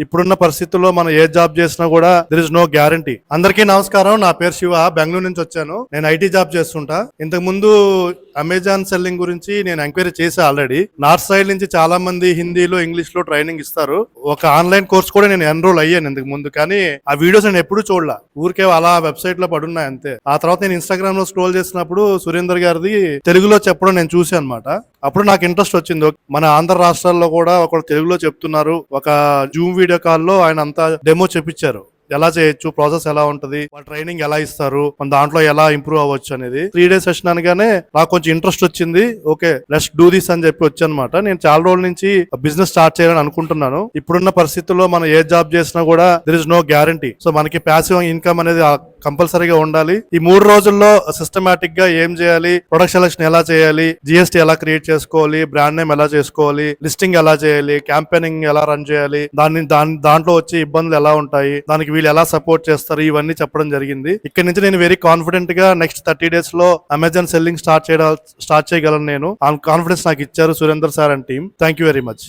ఇప్పుడున్న పరిస్థితుల్లో మనం ఏ జాబ్ చేసినా కూడా దర్ ఇస్ నో గ్యారంటీ. అందరికీ నమస్కారం, నా పేరు శివ, బెంగళూరు నుంచి వచ్చాను. నేను ఐటీ జాబ్ చేస్తుంటా. ఇంతకు ముందు అమెజాన్ సెల్లింగ్ గురించి నేను ఎంక్వైరీ చేసా ఆల్రెడీ. నార్త్ సైడ్ నుంచి చాలా మంది హిందీలో ఇంగ్లీష్ లో ట్రైనింగ్ ఇస్తారు. ఒక ఆన్లైన్ కోర్స్ కూడా నేను ఎన్రోల్ అయ్యాను ఇంతకు ముందు, కానీ ఆ వీడియోస్ నేను ఎప్పుడు చూడలా, ఊరికే అలా వెబ్సైట్ లో పడున్నాయి అంతే. ఆ తర్వాత నేను ఇన్స్టాగ్రామ్ లో స్క్రోల్ చేసినప్పుడు సురేందర్ గారిది తెలుగులో చెప్పడం నేను చూసాను అనమాట. అప్పుడు నాకు ఇంట్రెస్ట్ వచ్చింది. మన ఆంధ్ర రాష్ట్రాల్లో కూడా ఒకరు తెలుగులో చెప్తున్నారు. ఒక జూమ్ వీడియో కాల్లో ఆయన అంతా డెమో చెప్పించారు, ఎలా చేయొచ్చు, ప్రాసెస్ ఎలా ఉంటది, వాళ్ళ ట్రైనింగ్ ఎలా ఇస్తారు, మన దాంట్లో ఎలా ఇంప్రూవ్ అవ్వచ్చు అనేది. 3 days సెషన్ అనగానే నాకు కొంచెం ఇంట్రెస్ట్ వచ్చింది. ఓకే, లెట్స్ డూ దిస్ అని చెప్పి వచ్చానమాట. నేను చాలా రోజుల నుంచి బిజినెస్ స్టార్ట్ చేయాలని అనుకుంటున్నాను. ఇప్పుడున్న పరిస్థితుల్లో మనం ఏ జాబ్ చేసినా కూడా there is no guarantee. So మనకి ప్యాసివ్ ఇన్కమ్ అనేది కంపల్సరీగా ఉండాలి. ఈ 3 రోజుల్లో సిస్టమేటిక్ గా ఏం చేయాలి, ప్రొడక్ట్ సెలెక్షన్ ఎలా చేయాలి, జిఎస్టీ ఎలా క్రియేట్ చేసుకోవాలి, బ్రాండ్ నేమ్ ఎలా చేసుకోవాలి, లిస్టింగ్ ఎలా చేయాలి, క్యాంపెయినింగ్ ఎలా రన్ చేయాలి, దాంట్లో వచ్చే ఇబ్బందులు ఎలా ఉంటాయి, దానికి వీళ్ళు ఎలా సపోర్ట్ చేస్తారు, ఇవన్నీ చెప్పడం జరిగింది. ఇక్కడ నుంచి నేను వెరీ కాన్ఫిడెంట్ గా నెక్స్ట్ 30 days లో అమెజాన్ సెల్లింగ్ స్టార్ట్ చేయగలను. నేను ఆ కాన్ఫిడెన్స్ నాకు ఇచ్చారు Surender sir and team. Thank you very much.